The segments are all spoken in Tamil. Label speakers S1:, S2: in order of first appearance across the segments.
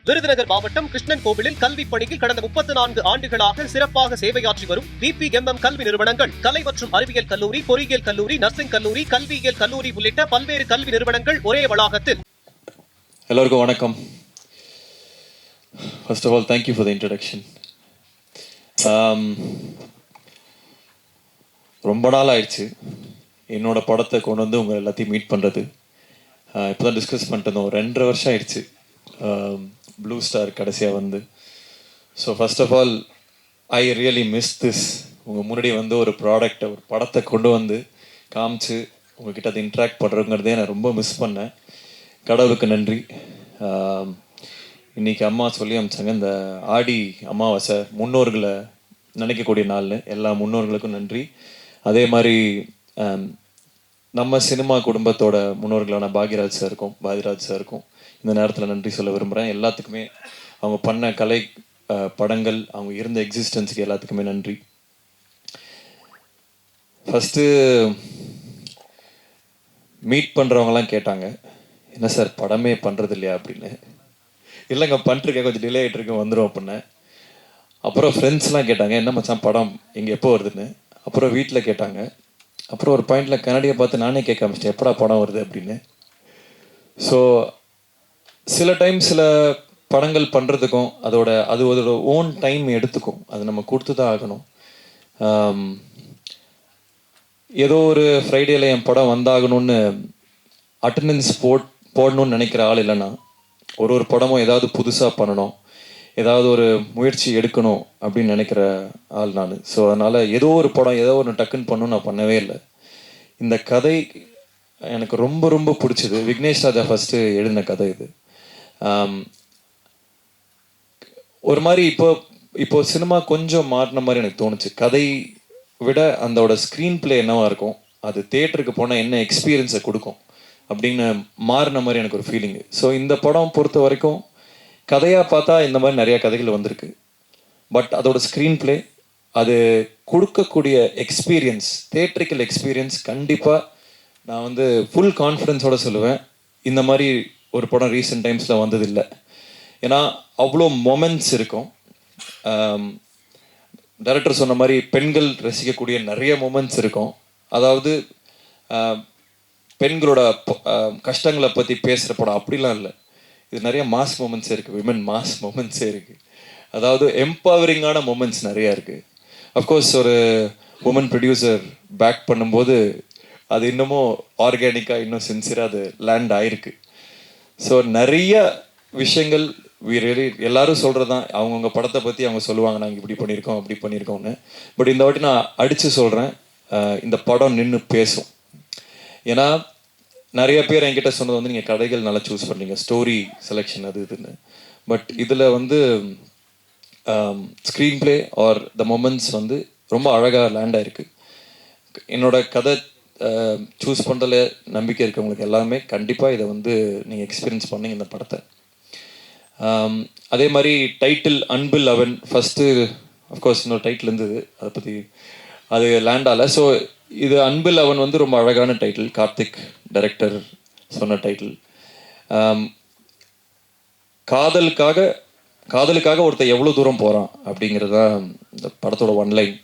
S1: விருதுநகர் மாவட்டம் கிருஷ்ணன் கோவிலில் கல்விப் பணியில் கடந்த 34 ஆண்டுகளாக சிறப்பாக சேவையாற்றி வரும் BPMM கல்வி நிறுவனங்கள், கலை மற்றும் அறிவியல் கல்லூரி, பொறியியல் கல்லூரி, நர்சிங் கல்லூரி, கல்வியியல் கல்லூரி உள்ளிட்ட பல்வேறு கல்வி நிறுவனங்கள் ஒரே வளாகத்தில்.
S2: எல்லோருக்கும் வணக்கம். First of all, thank you for the introduction. ரொம்ப நாள் ஆயிடுச்சு என்னோட படத்தை கொண்டு வந்து உங்கள் எல்லாத்தையும் மீட் பண்ணுறது. இப்போ தான் டிஸ்கஸ் பண்ணிட்டு இருந்தோம். 2.5 வருஷம் ஆயிடுச்சு ப்ளூ ஸ்டார் கடைசியாக வந்து. So first of all I really miss this. உங்கள் முன்னாடி வந்து ஒரு ப்ராடக்டை, ஒரு படத்தை கொண்டு வந்து காமிச்சு உங்ககிட்ட அதை இன்ட்ராக்ட் பண்ணுறதுங்கிறதே நான் ரொம்ப மிஸ் பண்ணேன். கடவுளுக்கு நன்றி. இன்றைக்கி அம்மா சொல்லி அமிச்சாங்க, இந்த ஆடி அமாவாசை முன்னோர்களை நினைக்கக்கூடிய நாள்னு. எல்லா முன்னோர்களுக்கும் நன்றி. அதே மாதிரி நம்ம சினிமா குடும்பத்தோட முன்னோர்களான பாக்யராஜ் சாருக்கும் இந்த நேரத்தில் நன்றி சொல்ல விரும்புகிறேன். எல்லாத்துக்குமே அவங்க பண்ண கலை படங்கள், அவங்க இருந்த எக்ஸிஸ்டன்ஸுக்கு எல்லாத்துக்குமே நன்றி. ஃபஸ்ட்டு மீட் பண்ணுறவங்கலாம் கேட்டாங்க, என்ன சார் படமே பண்ணுறது இல்லையா அப்படின்னு. இல்லைங்க பண்ணிருக்கேன், கொஞ்சம் டிலே ஆகிட்டு இருக்கேன், வந்துடும் அப்படின்னு. அப்புறம் ஃப்ரெண்ட்ஸ்லாம் கேட்டாங்க, என்ன மச்சான் படம் இங்கே எப்போ வருதுன்னு. அப்புறம் வீட்டில் கேட்டாங்க. அப்புறம் ஒரு பாயிண்டில் கன்னடியை பார்த்து நானே கேட்க ஆரம்பிச்சிட்டேன், எப்படா படம் வருது அப்படின்னு. ஸோ சில டைம் சில படங்கள் பண்ணுறதுக்கும் அதோட ஓன் டைம் எடுத்துக்கும். அது நம்ம கொடுத்து தான் ஆகணும். ஏதோ ஒரு ஃப்ரைடேல என் படம் வந்தாகணும்னு அட்டண்டன்ஸ் போடணும்னு நினைக்கிற ஆள் இல்லைன்னா, ஒரு படமும் ஏதாவது புதுசாக பண்ணணும், ஏதாவது ஒரு முயற்சி எடுக்கணும் அப்படின்னு நினைக்கிற ஆள் நான். ஸோ அதனால் ஏதோ ஒரு படம் ஏதோ ஒன்று டக்குன்னு பண்ணணும்னு நான் பண்ணவே இல்லை. இந்த கதை எனக்கு ரொம்ப ரொம்ப பிடிச்சது. விக்னேஷ் ராஜா ஃபஸ்ட்டு எழுதின கதை இது. ஒரு மாதிரி இப்போ சினிமா கொஞ்சம் மாறின மாதிரி எனக்கு தோணுச்சு. கதை விட அதோட ஸ்க்ரீன் பிளே என்னவா இருக்கும், அது தியேட்டருக்கு போனால் என்ன எக்ஸ்பீரியன்ஸை கொடுக்கும் அப்படின்னு மாறின மாதிரி எனக்கு ஒரு ஃபீலிங்கு. ஸோ இந்த படம் பொறுத்த வரைக்கும் கதையாக பார்த்தா இந்த மாதிரி நிறையா கதைகள் வந்திருக்கு. பட் அதோட ஸ்க்ரீன் பிளே, அது கொடுக்கக்கூடிய எக்ஸ்பீரியன்ஸ், தியேட்ரிக்கல் எக்ஸ்பீரியன்ஸ் கண்டிப்பாக நான் வந்து ஃபுல் கான்ஃபிடென்ஸோடு சொல்லுவேன், இந்த மாதிரி ஒரு படம் ரீசெண்ட் டைம்ஸில் வந்ததில்லை. ஏன்னா அவ்வளோ மொமெண்ட்ஸ் இருக்கும். டைரக்டர் சொன்ன மாதிரி பெண்கள் ரசிக்கக்கூடிய நிறைய மொமெண்ட்ஸ் இருக்கும். அதாவது பெண்களோட கஷ்டங்களை பற்றி பேசுகிற படம் அப்படிலாம் இல்லை. இது நிறைய மாஸ் மொமெண்ட்ஸே இருக்குது, விமன் மாஸ் மொமெண்ட்ஸே இருக்குது. அதாவது எம்பவரிங்கான மொமெண்ட்ஸ் நிறையா இருக்குது. அஃப்கோர்ஸ் ஒரு உமன் ப்ரொடியூசர் பேக் பண்ணும்போது அது இன்னமும் ஆர்கானிக்காக, இன்னும் சின்சியராக அது லேண்ட் ஆகிருக்கு. ஸோ நிறைய விஷயங்கள் எல்லாரும் சொல்கிறது தான், அவங்கவுங்க படத்தை பற்றி அவங்க சொல்லுவாங்க, நாங்கள் இப்படி பண்ணியிருக்கோம் அப்படி பண்ணியிருக்கோம்னு. பட் இந்த வாட்டி நான் அடித்து சொல்கிறேன், இந்த படம் நின்று பேசும். ஏன்னா நிறைய பேர் என்கிட்ட சொன்னது வந்து, நீங்கள் கதைகள் நல்லா சூஸ் பண்ணீங்க, ஸ்டோரி செலெக்ஷன் அது இதுன்னு. பட் இதில் வந்து screen play R the moments வந்து ரொம்ப அழகாக லேண்ட் ஆகிருக்கு. என்னோட கதை சூஸ் பண்ணுறதுல நம்பிக்கை இருக்கவங்களுக்கு எல்லாமே கண்டிப்பாக இதை வந்து நீங்கள் எக்ஸ்பீரியன்ஸ் பண்ணீங்க இந்த படத்தை. அதே மாதிரி டைட்டில் அன்பில் அவன் ஃபஸ்ட்டு அஃப்கோர்ஸ் இன்னொரு டைட்டில் இருந்தது, அதை பற்றி அது லேண்ட் ஆகலை. ஸோ இது அன்பில் அவன் வந்து ரொம்ப அழகான டைட்டில், கார்த்திக் டைரக்டர் சொன்ன டைட்டில். காதலுக்காக ஒருத்தர் எவ்வளோ தூரம் போகிறான் அப்படிங்கிறது தான் இந்த படத்தோட ஒன்லைன்.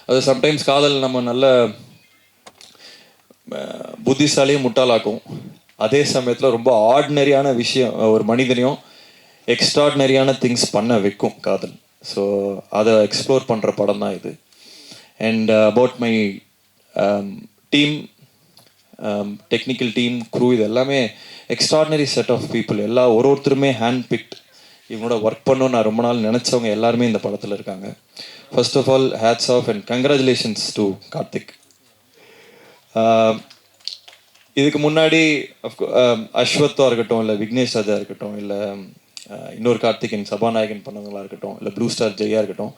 S2: அது சம்டைம்ஸ் காதல் நம்ம நல்ல புத்திசாலியும் முட்டாளாக்கும், அதே சமயத்தில் ரொம்ப ஆர்டினரியான விஷயம் ஒரு மனிதனையும் எக்ஸ்ட்ராடினரியான திங்ஸ் பண்ண வைக்கும் காதல். ஸோ அதை எக்ஸ்ப்ளோர் பண்ணுற படம் தான் இது. And about my team, technical team, crew, இது எல்லாமே எக்ஸ்ட்ராடினரி செட் ஆஃப் பீப்புள். ஒருத்தருமே ஹேண்ட் பிக்ட். இவங்களோட ஒர்க் பண்ணணும்னு நான் ரொம்ப நாள் நினச்சவங்க எல்லாருமே இந்த படத்தில் இருக்காங்க. First of all hats off and congratulations to Karthik. இதுக்கு முன்னாடி அஸ்வத்தா இருக்கட்டும், இல்லை விக்னேஷ் ராஜா இருக்கட்டும், இல்லை இன்னொரு கார்த்திகன் சபாநாயகன் பண்ணவங்களா இருக்கட்டும், இல்லை ப்ளூ ஸ்டார் ஜெயா இருக்கட்டும்,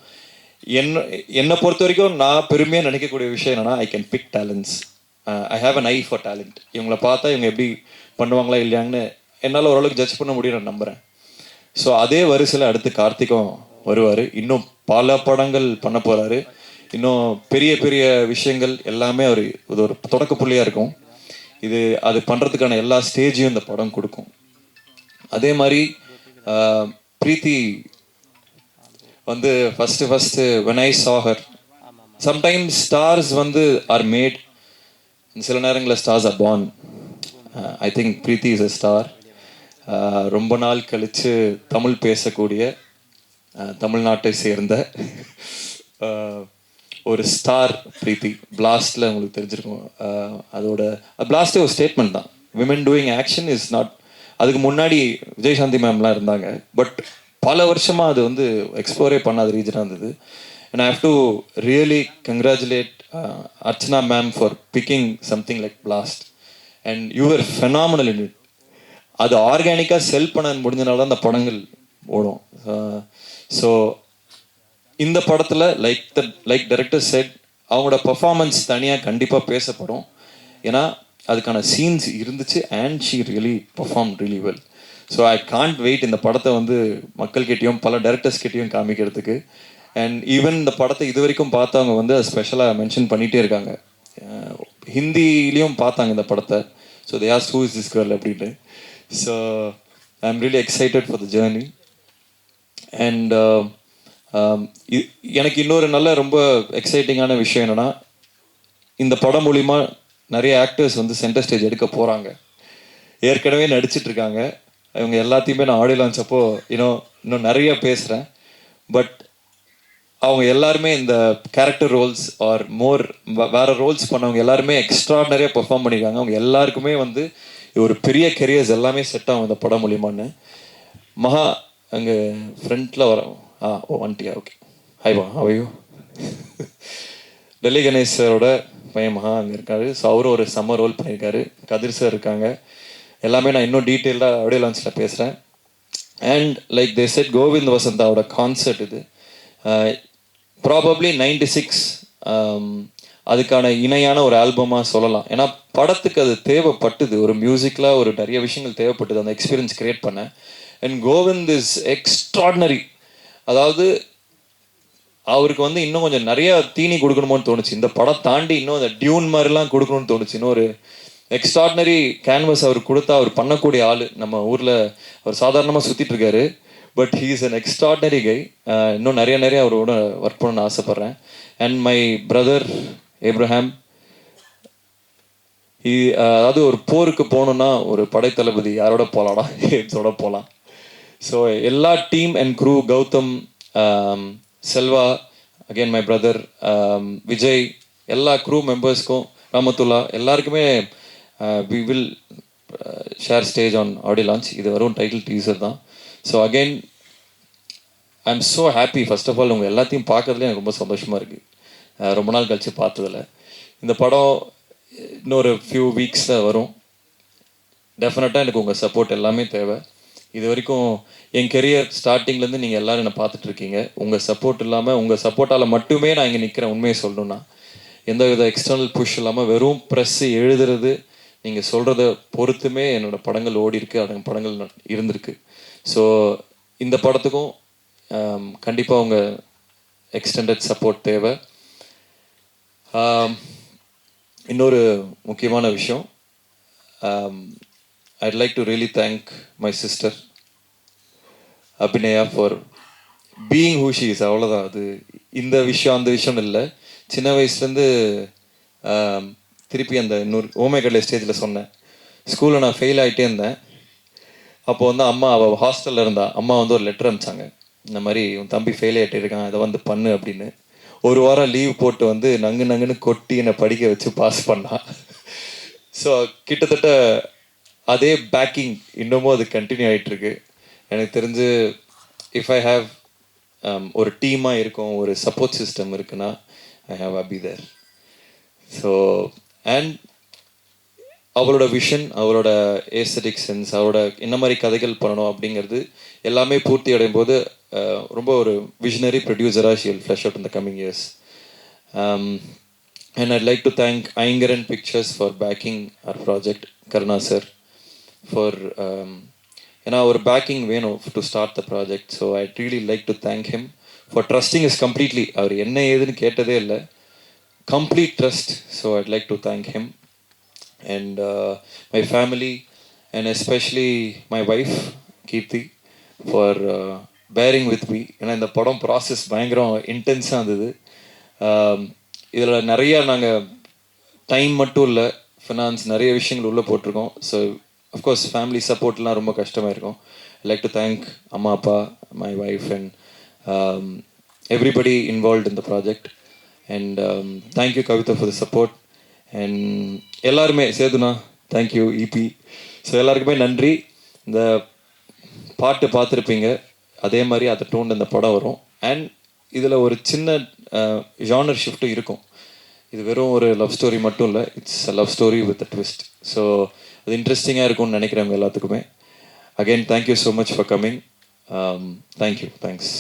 S2: என்னை பொறுத்த வரைக்கும் நான் பெருமையாக நினைக்கக்கூடிய விஷயம் என்னென்னா, I can big talents. I have an I for talent. இவங்களை பார்த்தா இவங்க எப்படி பண்ணுவாங்களா இல்லையாங்கன்னு என்னால் ஓரளவுக்கு ஜட்ஜ் பண்ண முடியும், நான் நம்புகிறேன். ஸோ அதே வரிசையில் அடுத்து கார்த்திக்கும் வருவார். இன்னும் பல படங்கள் பண்ண போகிறாரு. இன்னும் பெரிய பெரிய விஷயங்கள் எல்லாமே அவர் இது ஒரு தொடக்க புள்ளியாக இருக்கும். அது பண்ணுறதுக்கான எல்லா ஸ்டேஜையும் இந்த படம் கொடுக்கும். அதே மாதிரி பிரீத்தி வந்து first when I saw her, sometimes stars வந்து are made, சில நேரங்களில் stars are born. I think Preethi is a star. ரொம்ப நாள் கழித்து தமிழ் பேசக்கூடிய தமிழ்நாட்டை சேர்ந்த ஒரு ஸ்டார் பிரீத்தி. பிளாஸ்டில் உங்களுக்கு தெரிஞ்சிருக்கும். அதோட பிளாஸ்டே ஒரு ஸ்டேட்மெண்ட் தான். Women doing action is not, அதுக்கு முன்னாடி விஜயசாந்தி மேம்லாம் இருந்தாங்க, பட் பல வருஷமாக அது வந்து எக்ஸ்ப்ளோரே பண்ணாத ரீஜனாக இருந்தது. And I have to really congratulate Archana ma'am for picking something like blast and you're phenomenal in it. அது ஆர்கானிக்காக செல் பண்ண முடிஞ்சனால தான் அந்த படங்கள் ஓடும். ஸோ இந்த படத்தில் லைக் டைரக்டர் செட், அவங்களோட பர்ஃபார்மன்ஸ் தனியாக கண்டிப்பாக பேசப்படும். ஏன்னா அதுக்கான சீன்ஸ் இருந்துச்சு and she really perform really well. So I can't wait இந்த படத்தை வந்து மக்கள்கிட்டையும் பல டைரக்டர்ஸ்கிட்டையும் காமிக்கிறதுக்கு. அண்ட் ஈவன் இந்த படத்தை இது வரைக்கும் பார்த்தவங்க வந்து ஸ்பெஷலாக மென்ஷன் பண்ணிகிட்டே இருக்காங்க. ஹிந்திலையும் பார்த்தாங்க இந்த படத்தை. So they asked who is this girl அப்படின்ட்டு. So I am really excited for the journey. And எனக்கு இன்னொரு நல்ல ரொம்ப எக்ஸைட்டிங்கான விஷயம் என்னென்னா, இந்த படம் மூலிமா நிறைய ஆக்டர்ஸ் வந்து சென்டர் ஸ்டேஜ் எடுக்க போகிறாங்க. ஏற்கனவே நடிச்சிட்ருக்காங்க. இவங்க எல்லாத்தையுமே நான் ஆடியோ லான்ச் அப்போ இன்னும் நிறைய பேசுகிறேன். பட் அவங்க எல்லாருமே இந்த கேரக்டர் ரோல்ஸ் ஆர் மோர் வேறு ரோல்ஸ் பண்ணவங்க எல்லாருமே எக்ஸ்ட்ராடனரியாக பெர்ஃபார்ம் பண்ணியிருக்காங்க. அவங்க எல்லாருக்குமே வந்து ஒரு பெரிய கெரியர்ஸ் எல்லாமே செட் ஆகும் இந்த படம் மூலிமான்னு. மகா அங்கே ஃப்ரண்ட்டில் வரோம். வந்துட்டியா? ஓகே. ஹாய்பா, அவையோ. டெல்லி கணேஷ் சாரோட பையன் மகா அங்கே இருக்காரு. ஸோ அவரும் ஒரு செம்ம ரோல் பண்ணியிருக்காரு. கதிர் சார் இருக்காங்க. எல்லாமே நான் இன்னும் டீட்டெயிலாக ஆடியோ லான்ச்சில் பேசுகிறேன். And like they said, Govind வசந்தாவோட கான்சர்ட் இது. ப்ராபப்ளி 96 அதுக்கான இணையான ஒரு ஆல்பமாக சொல்லலாம். ஏன்னா படத்துக்கு அது தேவைப்பட்டது. ஒரு மியூசிக்கில் ஒரு நிறைய விஷயங்கள் தேவைப்பட்டது அந்த எக்ஸ்பீரியன்ஸ் கிரியேட் பண்ண. And Kovind is extraordinary. அதாவது அவருக்கு வந்து இன்னும் கொஞ்சம் நிறைய தீனி கொடுக்கணுமோன்னு தோணுச்சு. இந்த படம் தாண்டி இன்னும் அந்த டியூன் மாதிரிலாம் கொடுக்கணும்னு தோணுச்சு. இன்னும் ஒரு எக்ஸ்ட்ராடினரி கேன்வஸ் அவர் கொடுத்தா அவர் பண்ணக்கூடிய ஆள். நம்ம ஊரில் அவர் சாதாரணமாக சுற்றிட்டு இருக்காரு, but he is an extraordinary guy. இன்னும் நிறைய அவரோட ஒர்க் பண்ணணும்னு ஆசைப்பட்றேன். அண்ட் மை பிரதர் ஏப்ரஹாம், அதாவது ஒரு போருக்கு போகணுன்னா ஒரு படைத்தளபதி யாரோட போகலாடா, எப்ஸோட போகலாம். ஸோ எல்லா team and crew, Gautham, Selva, again my brother Vijay, எல்லா க்ரூ மெம்பர்ஸ்க்கும், ராமத்துல்லா, எல்லாருக்குமே we will share stage on audio launch. இது வரும் டைட்டில் டீசர் தான். So again I am so happy. First of all உங்கள் எல்லாத்தையும் பார்க்கறதுல எனக்கு ரொம்ப சந்தோஷமாக இருக்குது. ரொம்ப நாள் கழித்து பார்த்ததில்ல. இந்த படம் இன்னொரு ஃபியூ வீக்ஸில் வரும். டெஃபினட்டாக எனக்கு உங்கள் சப்போர்ட் எல்லாமே தேவை. இது வரைக்கும் என் கெரியர் ஸ்டார்டிங்லேருந்து நீங்கள் எல்லோரும் என்னை பார்த்துட்ருக்கீங்க. உங்கள் சப்போர்ட் இல்லாமல், உங்கள் சப்போர்ட்டால் மட்டுமே நான் இங்கே நிற்கிறேன். உண்மையை சொல்லணுன்னா எந்த வித எக்ஸ்டர்னல் புஷ் இல்லாமல் வெறும் ப்ரெஸ்ஸு எழுதுறது, நீங்கள் சொல்கிறத பொறுத்துமே என்னோடய படங்கள் ஓடி இருக்குது, அந்த படங்கள் இருந்திருக்கு. ஸோ இந்த படத்துக்கும் கண்டிப்பாக உங்கள் எக்ஸ்டெண்டட் சப்போர்ட் தேவை. இன்னொரு முக்கியமான விஷயம், I'd like to really thank my sister Abhinaya for being who she is. அவ்வளோதான். அது இந்த விஷயம் அந்த விஷயம் இல்லை. சின்ன வயசுலேருந்து திருப்பி அந்த இன்னொரு ஓமேகடலை ஸ்டேஜில் சொன்னேன். ஸ்கூலில் நான் ஃபெயில் ஆகிட்டே இருந்தேன். அப்போ வந்து அம்மா, அவள் ஹாஸ்டலில் இருந்தா, அம்மா வந்து ஒரு லெட்டர் அனுப்பிச்சாங்க. இந்த மாதிரி உன் தம்பி ஃபெயில் ஆகிட்டே இருக்கான், அதை வந்து பண்ணு அப்படின்னு. ஒரு வாரம் லீவ் போட்டு வந்து நங்குன்னு கொட்டி என்னை படிக்க வச்சு பாஸ் பண்ணான். ஸோ கிட்டத்தட்ட அதே பேக்கிங் இன்னமும் அது கண்டினியூ ஆகிட்டுருக்கு. எனக்கு தெரிஞ்சு இஃப் ஐ ஹாவ் ஒரு டீமாக இருக்கும், ஒரு சப்போர்ட் சிஸ்டம் இருக்குன்னா, I have Abhi there. So and அவளோட விஷன், அவளோட ஏஸ்தட்டிக் சென்ஸ், அவளோட என்ன மாதிரி கதைகள் பண்ணணும் அப்படிங்கிறது எல்லாமே பூர்த்தி அடையும் போது ரொம்ப ஒரு விஷனரி ப்ரொடியூசராக she will flush out in the coming years. And I'd like to thank Ainkaran pictures for backing our project, Karuna sir for ஏன்னா ஒரு பேக்கிங் வேணும் to start the project. So I really like to thank him for trusting is completely. அவர் என்ன ஏதுன்னு கேட்டதே இல்லை, complete trust. So I'd like to thank him. And my family, and especially my wife Kirti, for bearing with me. ஏன்னா இந்த படம் ப்ராசஸ் பயங்கரம் இன்டென்ஸாக இருந்தது. இதில் நிறையா நாங்கள் டைம் மட்டும் இல்லை, ஃபினான்ஸ் நிறைய விஷயங்கள் உள்ளே போட்டிருக்கோம். ஸோ அஃப்கோர்ஸ் ஃபேமிலி சப்போர்ட்லாம் ரொம்ப கஷ்டமாக இருக்கும். ஐ லைக் டு தேங்க் அம்மா அப்பா, my wife and everybody involved in the project. And thank you Kavitha for the support. And எல்லாருமே சேதுனா, thank you EP. ஸோ எல்லாருக்குமே நன்றி. இந்த பாட்டு பார்த்துருப்பீங்க, அதே மாதிரி அதை டோன் இந்த படம் வரும். அண்ட் இதில் ஒரு சின்ன ஜானர் ஷிஃப்ட்டும் இருக்கும். இது வெறும் ஒரு லவ் ஸ்டோரி மட்டும் இல்லை, it's a love story with a twist. So அது இன்ட்ரெஸ்டிங்காக இருக்கும்னு நினைக்கிறவங்க எல்லாத்துக்குமே. Again thank you so much for coming. Thank you, thanks.